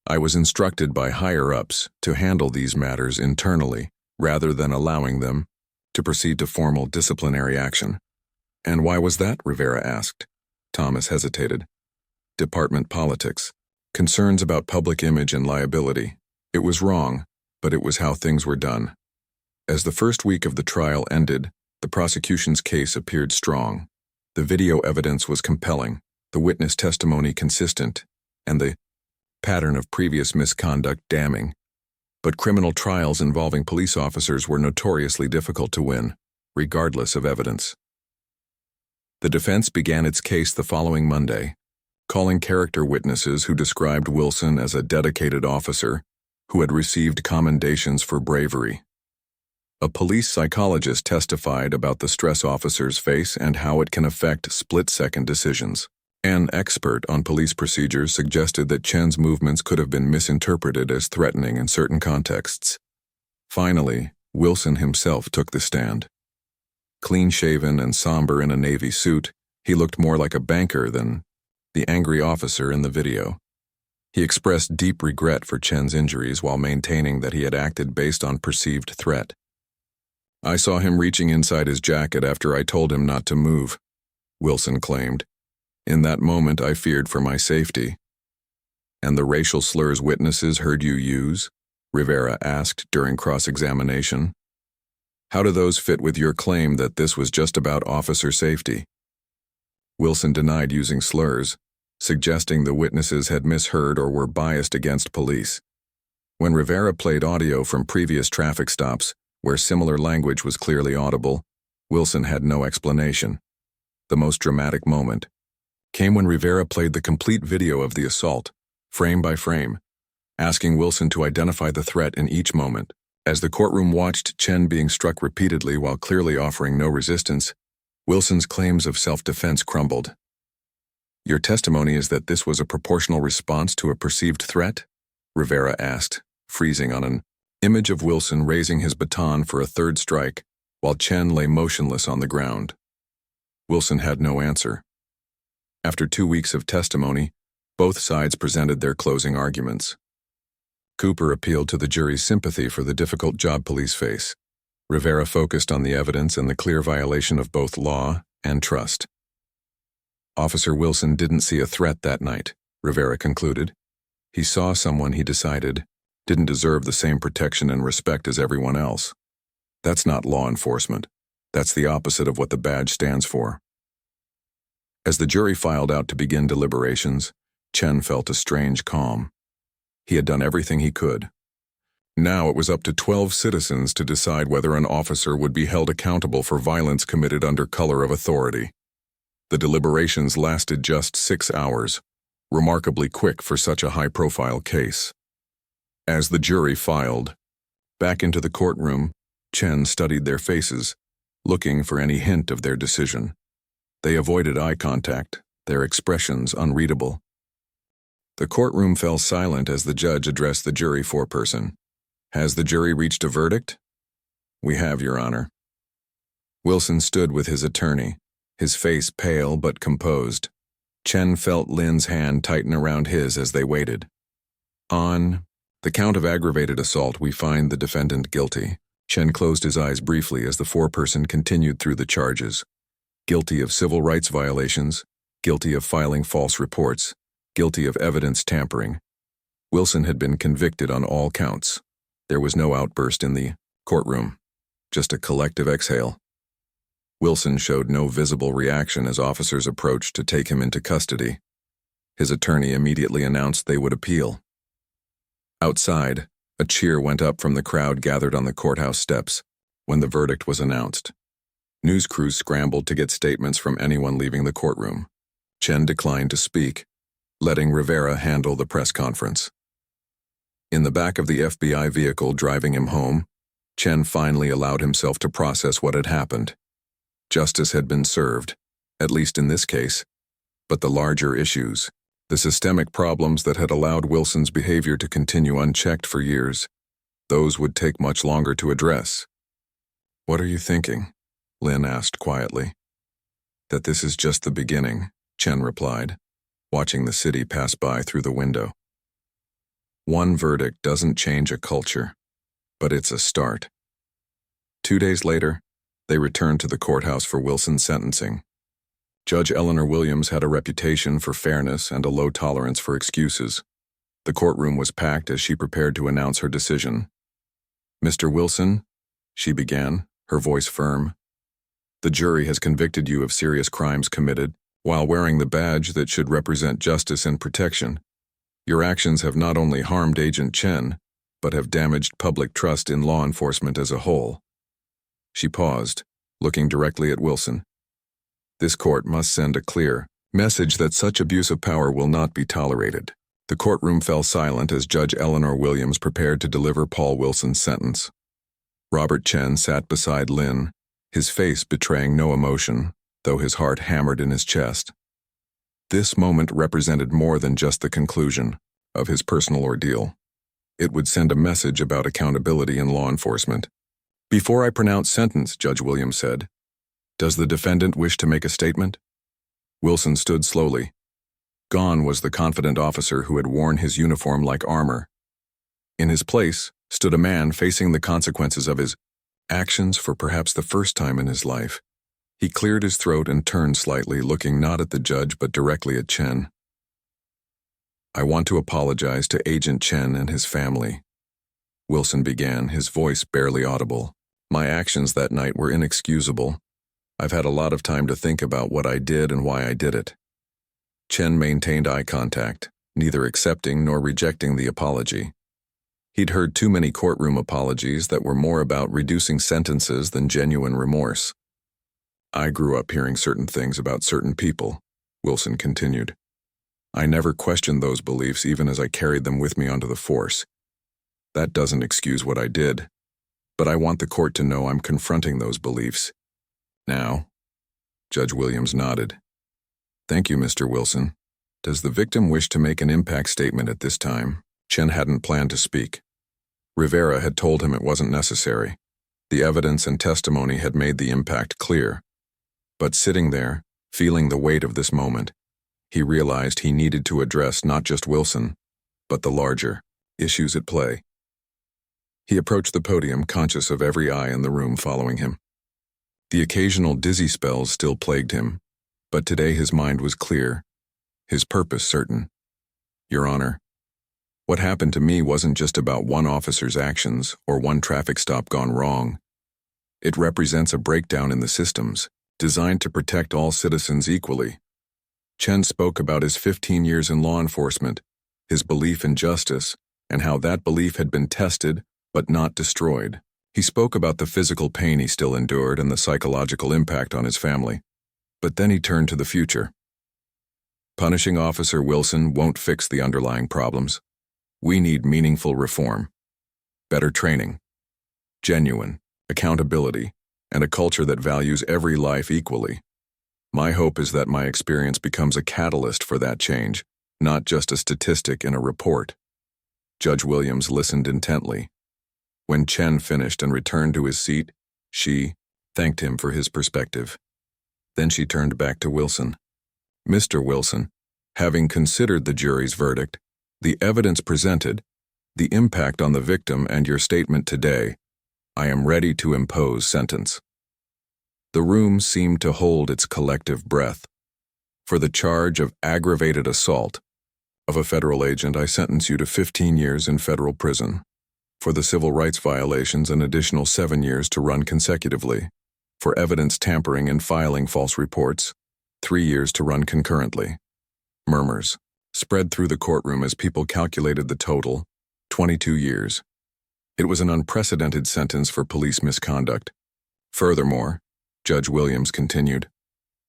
"I was instructed by higher-ups to handle these matters internally, rather than allowing them to proceed to formal disciplinary action." "And why was that?" Rivera asked. Thomas hesitated. "Department politics. Concerns about public image and liability. It was wrong, but it was how things were done." As the first week of the trial ended, the prosecution's case appeared strong. The video evidence was compelling, the witness testimony consistent, and the pattern of previous misconduct damning. But criminal trials involving police officers were notoriously difficult to win, regardless of evidence. The defense began its case the following Monday, calling character witnesses who described Wilson as a dedicated officer who had received commendations for bravery. A police psychologist testified about the stress officers face and how it can affect split-second decisions. An expert on police procedures suggested that Chen's movements could have been misinterpreted as threatening in certain contexts. Finally, Wilson himself took the stand. Clean-shaven and somber in a navy suit, he looked more like a banker than the angry officer in the video. He expressed deep regret for Chen's injuries while maintaining that he had acted based on perceived threat. "I saw him reaching inside his jacket after I told him not to move," Wilson claimed. "In that moment, I feared for my safety." "And the racial slurs witnesses heard you use?" Rivera asked during cross-examination. "How do those fit with your claim that this was just about officer safety?" Wilson denied using slurs, suggesting the witnesses had misheard or were biased against police. When Rivera played audio from previous traffic stops, where similar language was clearly audible, Wilson had no explanation. The most dramatic moment came when Rivera played the complete video of the assault, frame by frame, asking Wilson to identify the threat in each moment. As the courtroom watched Chen being struck repeatedly while clearly offering no resistance, Wilson's claims of self-defense crumbled. "Your testimony is that this was a proportional response to a perceived threat?" Rivera asked, freezing on an image of Wilson raising his baton for a third strike, while Chen lay motionless on the ground. Wilson had no answer. After 2 weeks of testimony, both sides presented their closing arguments. Cooper appealed to the jury's sympathy for the difficult job police face. Rivera focused on the evidence and the clear violation of both law and trust. Officer Wilson didn't see a threat that night, Rivera concluded. He saw someone he decided didn't deserve the same protection and respect as everyone else. That's not law enforcement. That's the opposite of what the badge stands for. As the jury filed out to begin deliberations, Chen felt a strange calm. He had done everything he could. Now it was up to 12 citizens to decide whether an officer would be held accountable for violence committed under color of authority. The deliberations lasted just 6 hours, remarkably quick for such a high-profile case. As the jury filed back into the courtroom, Chen studied their faces, looking for any hint of their decision. They avoided eye contact, their expressions unreadable. The courtroom fell silent as the judge addressed the jury foreperson. "Has the jury reached a verdict?" "We have, Your Honor." Wilson stood with his attorney, his face pale but composed. Chen felt Lin's hand tighten around his as they waited. "On the count of aggravated assault, we find the defendant guilty." Chen closed his eyes briefly as the foreperson continued through the charges. Guilty of civil rights violations, guilty of filing false reports, guilty of evidence tampering. Wilson had been convicted on all counts. There was no outburst in the courtroom, just a collective exhale. Wilson showed no visible reaction as officers approached to take him into custody. His attorney immediately announced they would appeal. Outside, a cheer went up from the crowd gathered on the courthouse steps when the verdict was announced. News crews scrambled to get statements from anyone leaving the courtroom. Chen declined to speak, letting Rivera handle the press conference. In the back of the FBI vehicle driving him home, Chen finally allowed himself to process what had happened. Justice had been served, at least in this case, but the larger issues, the systemic problems that had allowed Wilson's behavior to continue unchecked for years, those would take much longer to address. "What are you thinking?" Lin asked quietly. "That this is just the beginning," Chen replied, watching the city pass by through the window. One verdict doesn't change a culture, but it's a start. 2 days later, they returned to the courthouse for Wilson's sentencing. Judge Eleanor Williams had a reputation for fairness and a low tolerance for excuses. The courtroom was packed as she prepared to announce her decision. "Mr. Wilson," she began, her voice firm, "the jury has convicted you of serious crimes committed while wearing the badge that should represent justice and protection. Your actions have not only harmed Agent Chen, but have damaged public trust in law enforcement as a whole." She paused, looking directly at Wilson. "This court must send a clear message that such abuse of power will not be tolerated." The courtroom fell silent as Judge Eleanor Williams prepared to deliver Paul Wilson's sentence. Robert Chen sat beside Lin, his face betraying no emotion, though his heart hammered in his chest. This moment represented more than just the conclusion of his personal ordeal. It would send a message about accountability in law enforcement. "Before I pronounce sentence," Judge Williams said, "does the defendant wish to make a statement?" Wilson stood slowly. Gone was the confident officer who had worn his uniform like armor. In his place stood a man facing the consequences of his actions for perhaps the first time in his life. He cleared his throat and turned slightly, looking not at the judge but directly at Chen. "I want to apologize to Agent Chen and his family," Wilson began, his voice barely audible. "My actions that night were inexcusable. I've had a lot of time to think about what I did and why I did it." Chen maintained eye contact, neither accepting nor rejecting the apology. He'd heard too many courtroom apologies that were more about reducing sentences than genuine remorse. "I grew up hearing certain things about certain people," Wilson continued. "I never questioned those beliefs even as I carried them with me onto the force. That doesn't excuse what I did, but I want the court to know I'm confronting those beliefs. Now." Judge Williams nodded. "Thank you, Mr. Wilson. Does the victim wish to make an impact statement at this time?" Chen hadn't planned to speak. Rivera had told him it wasn't necessary. The evidence and testimony had made the impact clear. But sitting there, feeling the weight of this moment, he realized he needed to address not just Wilson, but the larger issues at play. He approached the podium, conscious of every eye in the room following him. The occasional dizzy spells still plagued him, but today his mind was clear, his purpose certain. "Your Honor, what happened to me wasn't just about one officer's actions or one traffic stop gone wrong. It represents a breakdown in the systems, designed to protect all citizens equally." Chen spoke about his 15 years in law enforcement, his belief in justice, and how that belief had been tested but not destroyed. He spoke about the physical pain he still endured and the psychological impact on his family. But then he turned to the future. "Punishing Officer Wilson won't fix the underlying problems. We need meaningful reform, better training, genuine accountability, and a culture that values every life equally. My hope is that my experience becomes a catalyst for that change, not just a statistic in a report." Judge Williams listened intently. When Chen finished and returned to his seat, she thanked him for his perspective. Then she turned back to Wilson. "Mr. Wilson, having considered the jury's verdict, the evidence presented, the impact on the victim, and your statement today, I am ready to impose sentence." The room seemed to hold its collective breath. "For the charge of aggravated assault of a federal agent, I sentence you to 15 years in federal prison. For the civil rights violations, an additional 7 years to run consecutively. For evidence tampering and filing false reports, 3 years to run concurrently." Murmurs spread through the courtroom as people calculated the total, 22 years. It was an unprecedented sentence for police misconduct. "Furthermore," Judge Williams continued,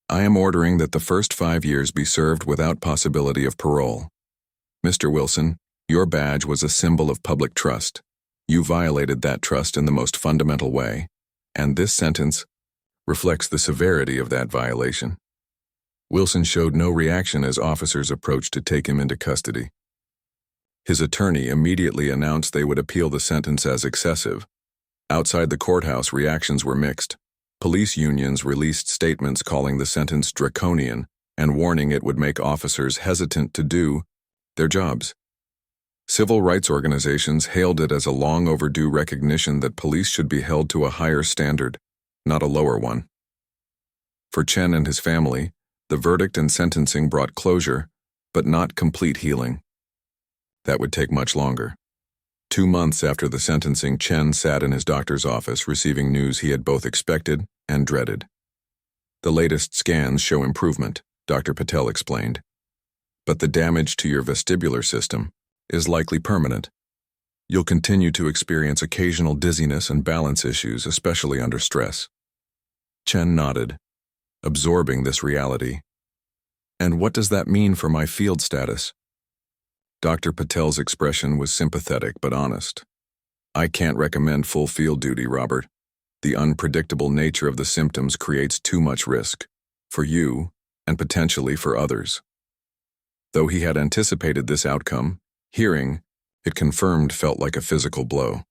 "I am ordering that the first 5 years be served without possibility of parole. Mr. Wilson, your badge was a symbol of public trust. You violated that trust in the most fundamental way, and this sentence reflects the severity of that violation." Wilson showed no reaction as officers approached to take him into custody. His attorney immediately announced they would appeal the sentence as excessive. Outside the courthouse, reactions were mixed. Police unions released statements calling the sentence draconian and warning it would make officers hesitant to do their jobs. Civil rights organizations hailed it as a long overdue recognition that police should be held to a higher standard, not a lower one. For Chen and his family, the verdict and sentencing brought closure, but not complete healing. That would take much longer. 2 months after the sentencing, Chen sat in his doctor's office receiving news he had both expected and dreaded. "The latest scans show improvement," Dr. Patel explained. "But the damage to your vestibular system is likely permanent. You'll continue to experience occasional dizziness and balance issues, especially under stress." Chen nodded, absorbing this reality. "And what does that mean for my field status?" Dr. Patel's expression was sympathetic but honest. "I can't recommend full field duty, Robert. The unpredictable nature of the symptoms creates too much risk, for you and potentially for others." Though he had anticipated this outcome, hearing it confirmed felt like a physical blow.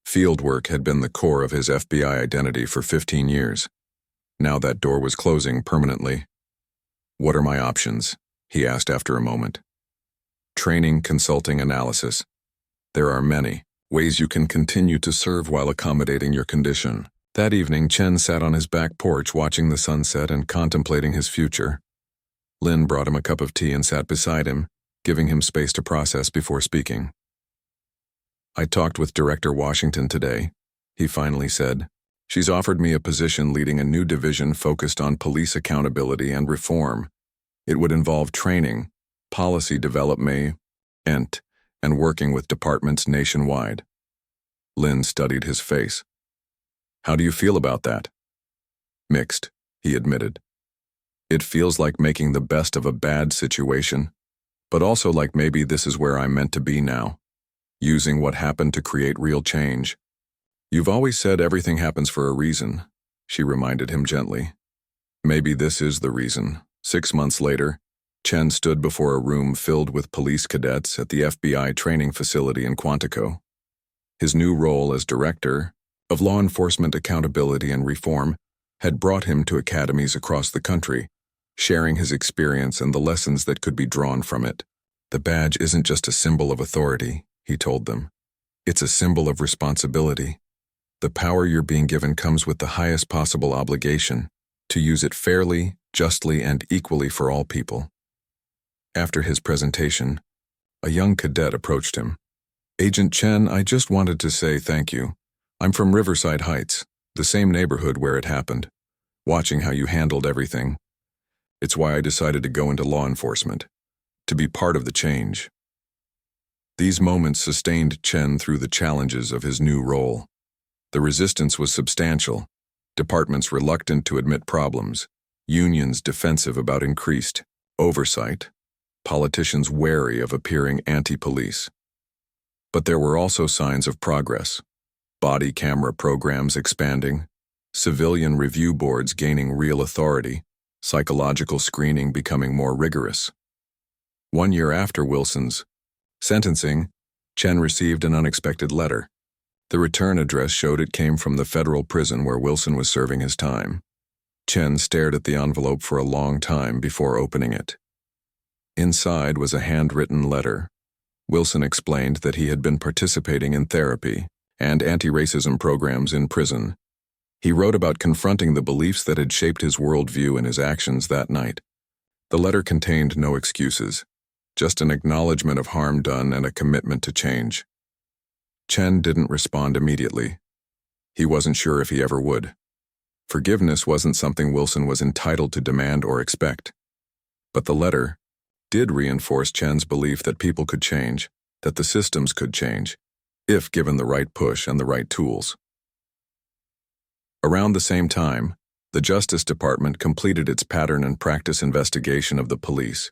Fieldwork had been the core of his FBI identity for 15 years. Now that door was closing permanently. "What are my options?" he asked after a moment. "Training, consulting, analysis. There are many ways you can continue to serve while accommodating your condition." That evening, Chen sat on his back porch watching the sunset and contemplating his future. Lin brought him a cup of tea and sat beside him, giving him space to process before speaking. "I talked with Director Washington today," he finally said. "She's offered me a position leading a new division focused on police accountability and reform. It would involve training, policy development, and working with departments nationwide." Lin studied his face. "How do you feel about that?" "Mixed," he admitted. "It feels like making the best of a bad situation, but also like maybe this is where I'm meant to be now, using what happened to create real change." "You've always said everything happens for a reason," she reminded him gently. Maybe this is the reason. 6 months later, Chen stood before a room filled with police cadets at the FBI training facility in Quantico. His new role as Director of Law Enforcement Accountability and Reform had brought him to academies across the country, sharing his experience and the lessons that could be drawn from it. "The badge isn't just a symbol of authority," he told them. "It's a symbol of responsibility. The power you're being given comes with the highest possible obligation to use it fairly, justly, and equally for all people." After his presentation, a young cadet approached him. "Agent Chen, I just wanted to say thank you. I'm from Riverside Heights, the same neighborhood where it happened, watching how you handled everything. It's why I decided to go into law enforcement, to be part of the change." These moments sustained Chen through the challenges of his new role. The resistance was substantial, departments reluctant to admit problems, unions defensive about increased oversight, politicians wary of appearing anti-police. But there were also signs of progress. Body camera programs expanding, civilian review boards gaining real authority, psychological screening becoming more rigorous. 1 year after Wilson's sentencing, Chen received an unexpected letter. The return address showed it came from the federal prison where Wilson was serving his time. Chen stared at the envelope for a long time before opening it. Inside was a handwritten letter. Wilson explained that he had been participating in therapy and anti-racism programs in prison. He wrote about confronting the beliefs that had shaped his worldview and his actions that night. The letter contained no excuses, just an acknowledgement of harm done and a commitment to change. Chen didn't respond immediately. He wasn't sure if he ever would. Forgiveness wasn't something Wilson was entitled to demand or expect. But the letter did reinforce Chen's belief that people could change, that the systems could change, if given the right push and the right tools. Around the same time, the Justice Department completed its pattern and practice investigation of the police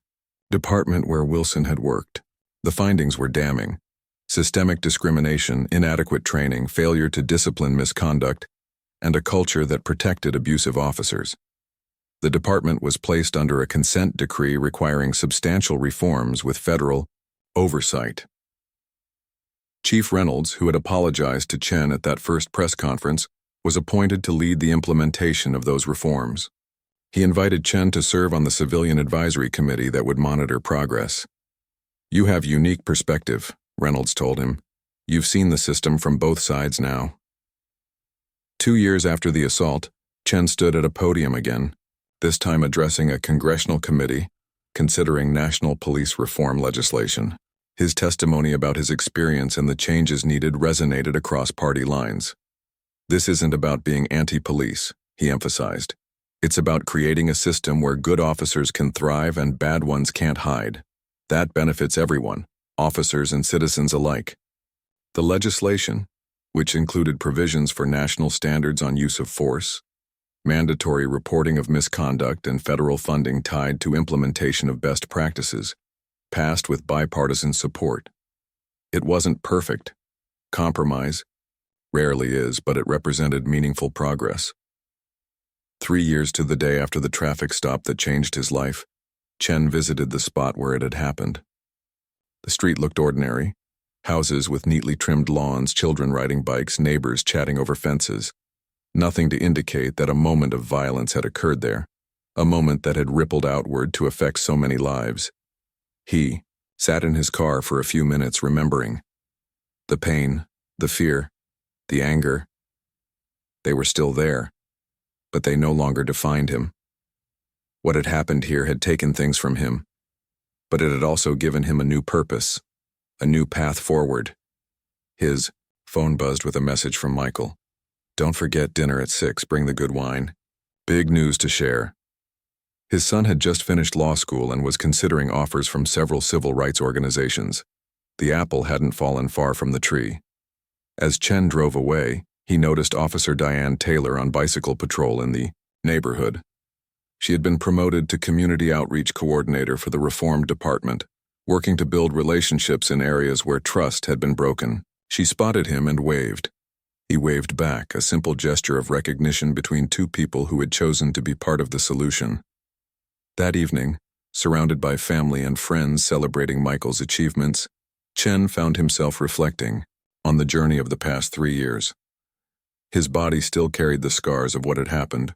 department where Wilson had worked. The findings were damning. Systemic discrimination, inadequate training, failure to discipline misconduct, and a culture that protected abusive officers. The department was placed under a consent decree requiring substantial reforms with federal oversight. Chief Reynolds, who had apologized to Chen at that first press conference, was appointed to lead the implementation of those reforms. He invited Chen to serve on the Civilian Advisory Committee that would monitor progress. "You have unique perspective," Reynolds told him. "You've seen the system from both sides now." 2 years after the assault, Chen stood at a podium again, this time addressing a congressional committee considering national police reform legislation. His testimony about his experience and the changes needed resonated across party lines. "This isn't about being anti-police," he emphasized. "It's about creating a system where good officers can thrive and bad ones can't hide. That benefits everyone, officers and citizens alike." The legislation, which included provisions for national standards on use of force, mandatory reporting of misconduct, and federal funding tied to implementation of best practices, passed with bipartisan support. It wasn't perfect. Compromise rarely is, but it represented meaningful progress. 3 years to the day after the traffic stop that changed his life, Chen visited the spot where it had happened. The street looked ordinary. Houses with neatly trimmed lawns, children riding bikes, neighbors chatting over fences. Nothing to indicate that a moment of violence had occurred there, a moment that had rippled outward to affect so many lives. He sat in his car for a few minutes remembering. The pain, the fear, the anger. They were still there, but they no longer defined him. What had happened here had taken things from him, but it had also given him a new purpose, a new path forward. His phone buzzed with a message from Michael. "Don't forget dinner at 6, bring the good wine. Big news to share." His son had just finished law school and was considering offers from several civil rights organizations. The apple hadn't fallen far from the tree. As Chen drove away, he noticed Officer Diane Taylor on bicycle patrol in the neighborhood. She had been promoted to Community Outreach Coordinator for the Reform Department, working to build relationships in areas where trust had been broken. She spotted him and waved. He waved back, a simple gesture of recognition between two people who had chosen to be part of the solution. That evening, surrounded by family and friends celebrating Michael's achievements, Chen found himself reflecting on the journey of the past 3 years. His body still carried the scars of what had happened,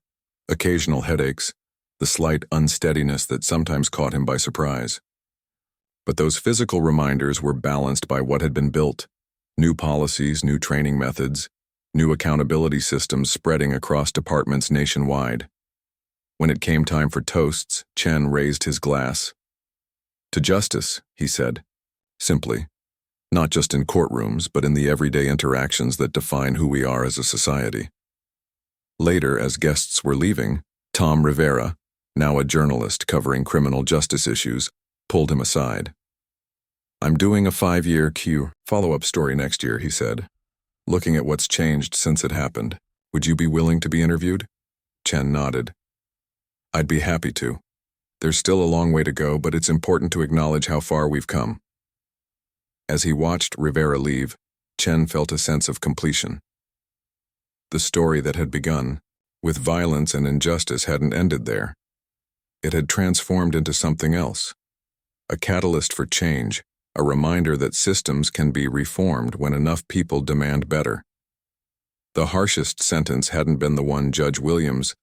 occasional headaches, the slight unsteadiness that sometimes caught him by surprise. But those physical reminders were balanced by what had been built: new policies, new training methods, new accountability systems spreading across departments nationwide. When it came time for toasts, Chen raised his glass. "To justice," he said, simply, not just in courtrooms, but in the everyday interactions that define who we are as a society. Later, as guests were leaving, Tom Rivera, now a journalist covering criminal justice issues, pulled him aside. "I'm doing a 5-year follow-up story next year," he said. "Looking at what's changed since it happened. Would you be willing to be interviewed?" Chen nodded. "I'd be happy to. There's still a long way to go, but it's important to acknowledge how far we've come." As he watched Rivera leave, Chen felt a sense of completion. The story that had begun with violence and injustice hadn't ended there. It had transformed into something else, a catalyst for change, a reminder that systems can be reformed when enough people demand better. The harshest sentence hadn't been the one Judge Williams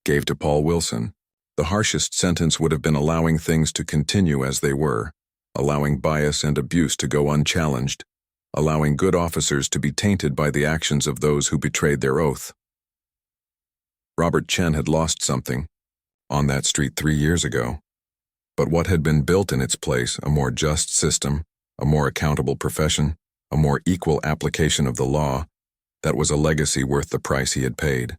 gave to Paul Wilson. The harshest sentence would have been allowing things to continue as they were, allowing bias and abuse to go unchallenged, allowing good officers to be tainted by the actions of those who betrayed their oath. Robert Chen had lost something on that street 3 years ago. But what had been built in its place, a more just system, a more accountable profession, a more equal application of the law, that was a legacy worth the price he had paid.